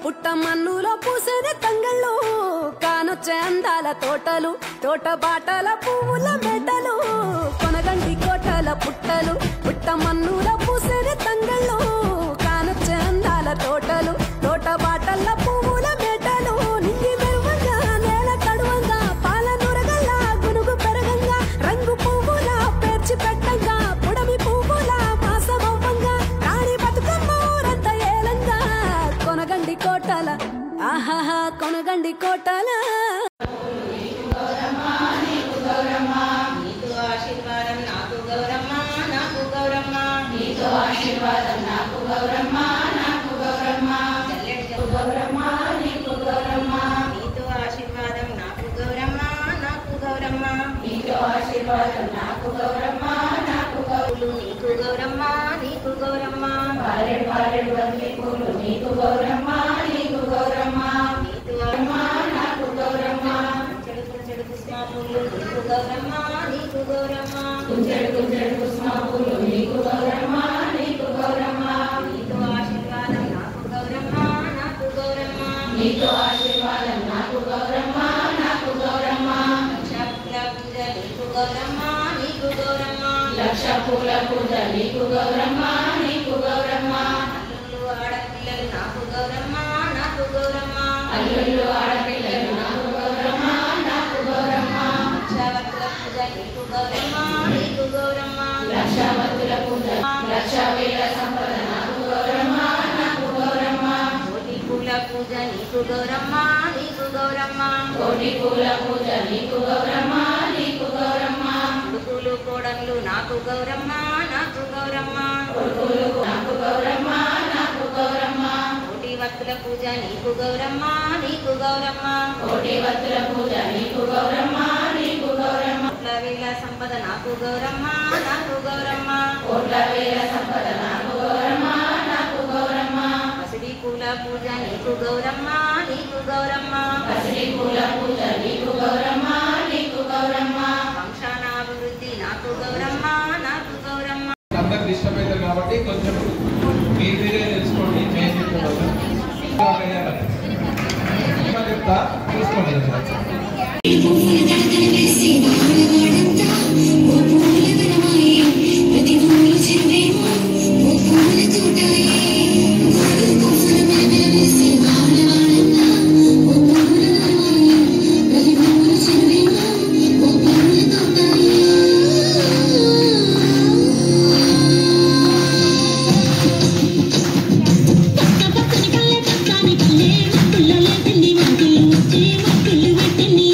పుట్టమన్నులో పూసేనే తంగళ్ళు కానొచ్చే అందాల తోటలు తోట బాటల పువ్వుల మెడలు కొనగండి కోటల పుట్టలు పుట్టమన్నులో పూసేనే తంగళ్ళు కానొచ్చే అందాల తోటలు తోట బాటల పువ్వుల మెడలు నింగి మెరువంగా నేల తడువంగా పాల నురగల్లా గునుగు పెరగంగా రంగు పువ్వుల పేర్చి పెట్టంగా పుడమి పువ్వుల మాసమవ్వంగా రాణి బతుకమ్మ ఊరంత ఏలంగా కొనగండి కోటల ఆహాహా కొనగండి కోటల ఆశీర్వాదం నాకు గౌరమ్మ నాకు గౌరమ్మ నీతో ఆశీర్వాదం నాకు గౌరమ్మ నాకు గౌరమ్మ గౌరమ్మ నీకు గౌరమ్మ నీతో ఆశీర్వాదం నాకు గౌరమ్మ నాకు గౌరమ్మ నీతో ఆశీర్వాదం నాకు గౌరమ్మ నాకు గౌరులు నీకు గౌరమ్మ నీకు గౌరమ్మ పారెడు పారెడు బంతి పూలు నీకు గౌరమ్మ నీకు గౌరమ్మ నీకు గౌరమ్మ నాకు గౌరమ్మ చెడుకు చెడు కుస్మా పూలు నీకు గౌరమ్మ నీకు గౌరమ్మ కుంచెడు కుంచెడు కుస్మా పూలు నీకు గౌరమ్మ నీకు గౌరమ్మ నీతో ఆశీర్వాదం నాకు గౌరమ్మ నాకు గౌరమ్మ నీతో ఆశీర్వాదం నాకు గౌరమ్మ నాకు గౌరమ్మ లక్ష పూల పూజ నీకు గౌరమ్మ నీకు గౌరమ్మ అల్లుళ్ళు ఆడపిల్లలు నాకు గౌరమ్మ నాకు గౌరమ్మ లక్షవతుల పూజ లక్ష వేల సంపద నాకు గౌరమ్మ నాకు గౌరమ్మ కోటి పూల పూజ నీకు గౌరమ్మ నీకు గౌరమ్మ కోటి పూల పూజ నీకు గౌరమ్మ నీకు గౌరమ్మ కొడుకులు కోడళ్ళు నాకు గౌరమ్మ నాకు గౌరమ్మ కొడుకులు నాకు గౌరమ్మ నాకు గౌరమ్మ కోటి వత్తుల పూజ నీకు గౌరమ్మ నీకు గౌరమ్మ కోటి వత్తుల పూజ నీకు గౌరమ్మ నీకు గౌరమ్మ కోట్ల వేల సంపద నాకు గౌరమ్మ నాకు గౌరమ్మ కోట్ల వేల సంపద నాకు గౌరమ్మ నాకు గౌరమ్మ పసిడి పూల పూజ నీకు గౌరమ్మ నీకు గౌరమ్మ పసిడి పూల పూజ నీకు గౌరమ్మ నీకు గౌరమ్మ వంశానాభివృద్ధి నాకు గౌరమ్మ నాకు గౌరమ్మ అందరికి ఇష్టమైతే కాబట్టి కొంచెం మీరే తెలుసుకోండి చెప్తా చూసుకోండి పుల్లల పిండి వంటలు వచ్చి మొక్కులు పెట్టని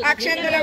అక్షంతల